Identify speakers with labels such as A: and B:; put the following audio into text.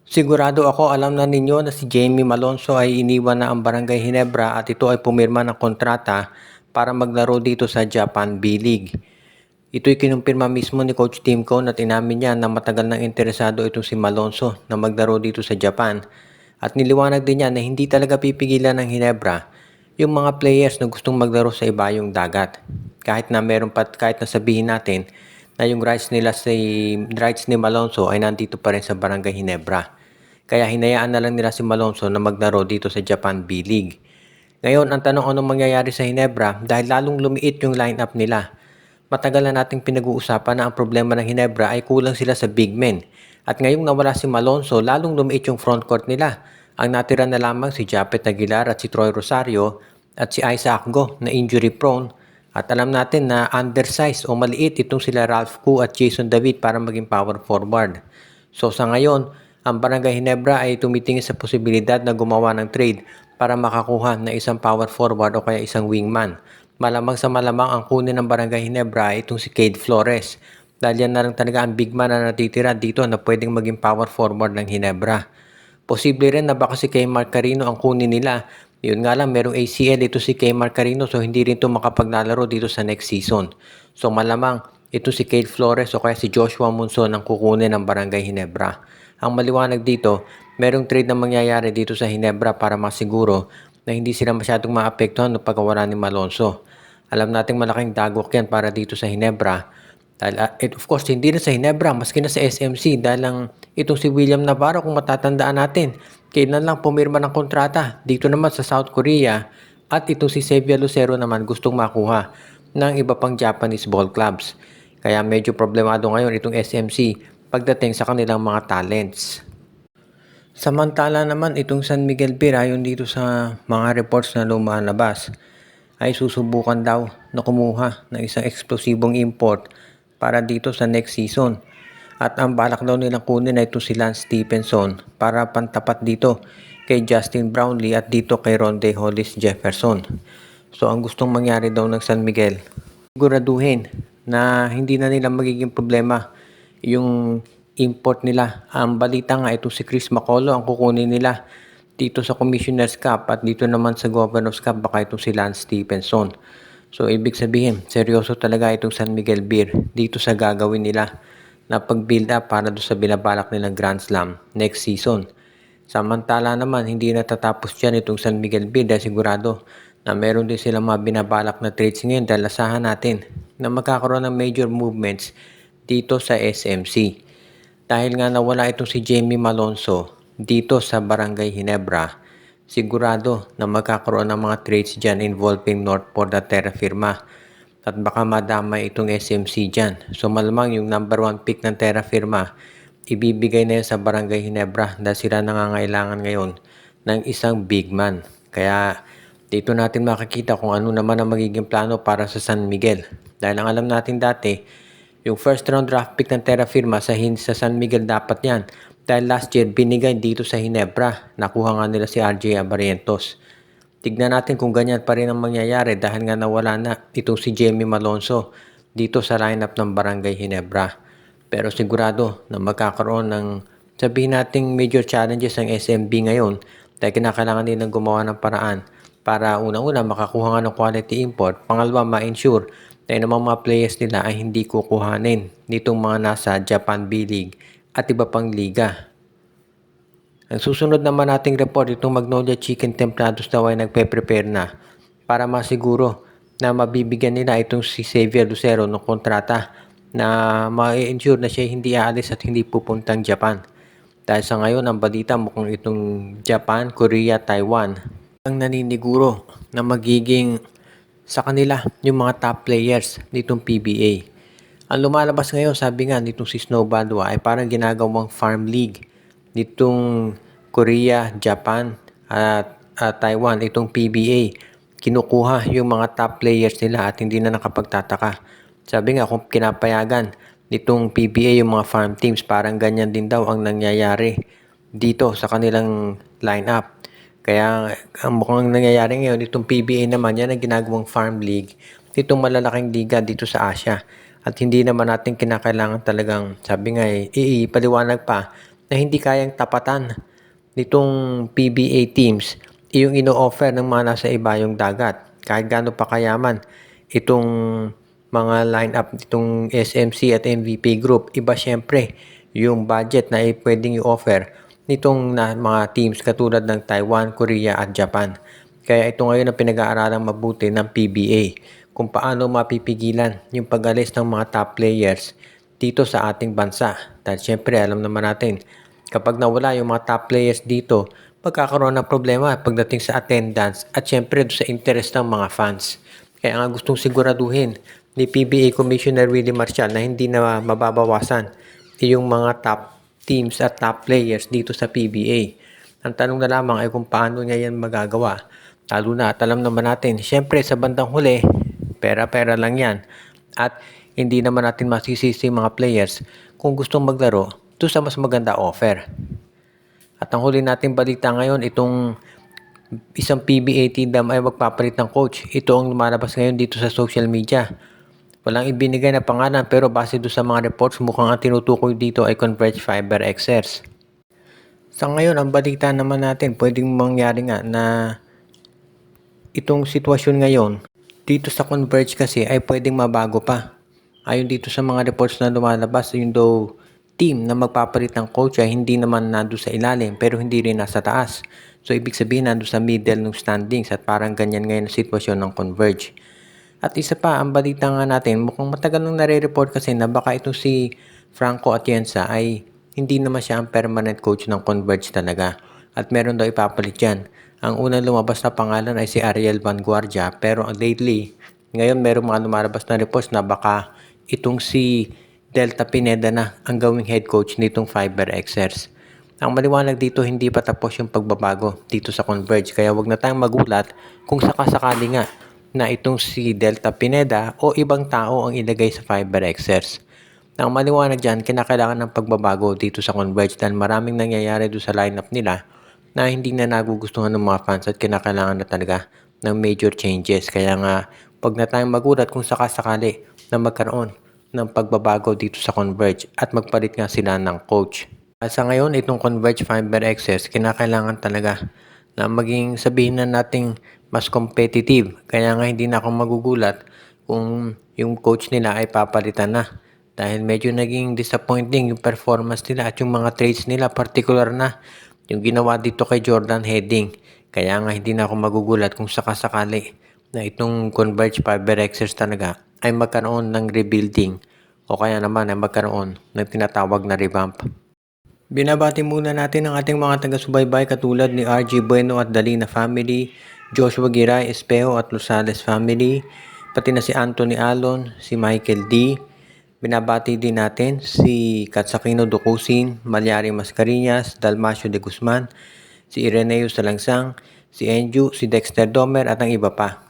A: Sigurado ako alam na ninyo na si Jamie Malonzo ay iniwan na ang Barangay Ginebra at ito ay pumirma ng kontrata para maglaro dito sa Japan B-League. Ito'y kinumpirma mismo ni Coach Timko na inamin niya na matagal nang interesado itong si Malonzo na maglaro dito sa Japan at niliwanag din niya na hindi talaga pipigilan ng Ginebra yung mga players na gustong maglaro sa ibayong dagat. Kahit na sabihin natin na yung rights ni Malonzo ay nandito pa rin sa Barangay Ginebra. Kaya hinayaan na lang nila si Malonzo na maglaro dito sa Japan B-League. Ngayon, ang tanong anong mangyayari sa Ginebra dahil lalong lumiit yung lineup nila. Matagal na nating pinag-uusapan na ang problema ng Ginebra ay kulang sila sa big men. At ngayong nawala si Malonzo, lalong lumiit yung frontcourt nila. Ang natira na lamang si Japet Aguilar at si Troy Rosario at si Isaac Go na injury prone. At alam natin na undersized o maliit itong sila Ralph Koo at Jason David para maging power forward. So sa ngayon, ang Barangay Ginebra ay tumitingin sa posibilidad na gumawa ng trade para makakuha ng isang power forward o kaya isang wingman. Malamang sa malamang ang kunin ng Barangay Ginebra ay itong si Cade Flores. Dahil yan na lang talaga ang big man na natitira dito na pwedeng maging power forward ng Ginebra. Posible rin na baka si Kmart Carino ang kunin nila. Yun nga lang, merong ACL ito si Kmart Carino so hindi rin ito makapaglalaro dito sa next season. So malamang ito si Cade Flores o kaya si Joshua Monson ang kukunin ng Barangay Ginebra. Ang maliwanag dito, merong trade na mangyayari dito sa Ginebra para masiguro na hindi sila masyadong maapektuhan ng pagkawala ni Malonzo. Alam nating malaking dagok yan para dito sa Ginebra. Dahil, of course, hindi na sa Ginebra, maski na sa SMC dahil lang itong si William Navarro kung matatandaan natin, kailan lang pumirma ng kontrata dito naman sa South Korea at itong si Xavier Lucero naman gustong makuha ng iba pang Japanese ball clubs. Kaya medyo problemado ngayon itong SMC pagdating sa kanilang mga talents. Samantala naman itong San Miguel Beer ayon dito sa mga reports na lumalabas ay susubukan daw na kumuha ng isang eksplosibong import para dito sa next season. At ang balak daw nilang kunin ay ito si Lance Stephenson para pantapat dito kay Justin Brownlee at dito kay Ronde Hollis Jefferson. So ang gustong mangyari daw ng San Miguel, siguraduhin na hindi na nila magiging problema yung import nila. Ang balita nga ito si Chris Macaulay ang kukunin nila dito sa Commissioner's Cup at dito naman sa Governor's Cup baka ito si Lance Stephenson. So ibig sabihin, seryoso talaga itong San Miguel Beer dito sa gagawin nila na pag-build up para doon sa binabalak nilang Grand Slam next season. Samantala naman, hindi natatapos dyan itong San Miguel Beer dahil sigurado na meron din silang mga binabalak na trades ngayon dahil asahan natin na magkakaroon ng major movements dito sa SMC. Dahil nga nawala itong si Jamie Malonzo dito sa Barangay Ginebra, sigurado na magkakaroon ng mga trades dyan involving Northport at Terra Firma at baka madamay itong SMC dyan. So malamang yung number 1 pick ng Terra Firma ibibigay na yan sa Barangay Ginebra dahil sila nangangailangan ngayon ng isang big man. Kaya dito natin makikita kung ano naman ang magiging plano para sa San Miguel. Dahil ang alam natin dati, yung first round draft pick ng Terra Firma sa San Miguel dapat yan. Dahil last year binigay dito sa Ginebra. Nakuha nga nila si RJ Abarientos. Tignan natin kung ganyan pa rin ang mangyayari dahil nga nawala na itong si Jamie Malonzo dito sa lineup ng Barangay Ginebra. Pero sigurado na magkakaroon ng sabihin nating major challenges ang SMB ngayon dahil kinakailangan nilang gumawa ng paraan para unang-una makakuha nga ng quality import, pangalawa ma-ensure na yung mga players nila ay hindi kukuhanin nitong mga nasa Japan B-League at iba pang liga. Ang susunod naman nating report, itong Magnolia Chicken Templados daw ay nagpe-prepare na para masiguro na mabibigyan nila itong si Xavier Lucero ng kontrata na ma-ensure na siya hindi aalis at hindi pupuntang Japan. Dahil sa ngayon, ang balita mukhang itong Japan, Korea, Taiwan ang naniniguro na magiging sa kanila yung mga top players nitong PBA. Ang lumalabas ngayon, sabi nga nitong si Snow Badwa ay parang ginagawang farm league nitong Korea, Japan at Taiwan, itong PBA. Kinukuha yung mga top players nila at hindi na nakapagtataka. Sabi nga kung pinapayagan nitong PBA yung mga farm teams, parang ganyan din daw ang nangyayari dito sa kanilang lineup. Kaya ang mukhang nangyayari ngayon, itong PBA naman yan ang ginagawang farm league nitong malalaking liga dito sa Asia. At hindi naman natin kinakailangan talagang, sabi nga ipaliwanag pa na hindi kayang tapatan nitong PBA teams yung ino-offer ng mga nasa ibayong dagat. Kahit gaano pa kayaman itong mga line-up nitong SMC at MVP Group, iba syempre yung budget na pwedeng i-offer nitong mga teams katulad ng Taiwan, Korea at Japan. Kaya ito ngayon ang pinag-aaralang mabuti ng PBA kung paano mapipigilan yung pag-alis ng mga top players dito sa ating bansa. Dahil syempre alam naman natin, kapag nawala yung mga top players dito, magkakaroon ng problema pagdating sa attendance at syempre sa interest ng mga fans. Kaya nga gustong siguraduhin ni PBA Commissioner Willie Marcial na hindi na mababawasan yung mga top teams at top players dito sa PBA. Ang tanong na lamang ay kung paano niya yan magagawa. Lalo na at alam naman natin, syempre sa bandang huli, pera-pera lang yan. At hindi naman natin masisisi mga players kung gustong maglaro to sa mas maganda offer. At ang huli nating balita ngayon, itong isang PBA team ay magpapalit ng coach. Ito ang lumalabas ngayon dito sa social media. Walang ibinigay na pangalan pero base doon sa mga reports, mukhang ang tinutukoy dito ay Converge Fiber XRs. Sa ngayon, ang balita naman natin, pwedeng mangyari nga na itong sitwasyon ngayon, dito sa Converge kasi ay pwedeng mabago pa. Ayon dito sa mga reports na lumalabas, yung daw team na magpapalit ng coach ay hindi naman nando sa ilalim pero hindi rin nasa taas. So ibig sabihin nando sa middle ng standings at parang ganyan ngayon ang sitwasyon ng Converge. At isa pa, ang balita nga natin, mukhang matagal nang nare-report kasi na baka itong si Franco Atienza ay hindi naman siya ang permanent coach ng Converge talaga. At meron daw ipapalit yan. Ang unang lumabas na pangalan ay si Ariel Vanguardia pero lately, ngayon meron mga lumalabas na reports na baka itong si Delta Pineda na ang gawing head coach nitong Fiber XRs. Ang maliwanag dito, hindi pa tapos yung pagbabago dito sa Converge kaya wag na tayong magulat kung sakasakali nga na itong si Delta Pineda o ibang tao ang ilagay sa Fiber XRs. Ang maliwanag dyan, kinakailangan ng pagbabago dito sa Converge dahil maraming nangyayari doon sa lineup nila na hindi na nagugustuhan ng mga fans at kinakailangan na talaga ng major changes. Kaya nga, wag na tayong magulat kung sakasakali na magkaroon ng pagbabago dito sa Converge at magpalit nga sila ng coach. At sa ngayon, itong Converge Fiber XS, kinakailangan talaga na maging sabihin na nating mas competitive. Kaya nga hindi na ako magugulat kung yung coach nila ay papalitan na. Dahil medyo naging disappointing yung performance nila at yung mga trades nila, particular na yung ginawa dito kay Jordan Heading. Kaya nga hindi na ako magugulat kung sakasakali na itong Converge Fiber XS talaga ay magkaroon ng rebuilding o kaya naman ay magkaroon ng tinatawag na revamp. Binabati muna natin ang ating mga taga-subaybay katulad ni RG Bueno at Dalina family, Joshua Giray Espejo at Rosales family, pati na si Anthony Alon, si Michael D. Binabati din natin si Katsakino Ducusin, Malyari Mascarillas, Dalmacio de Guzman, si Ireneo Salangsang, si Enju, si Dexter Domer at ang iba pa.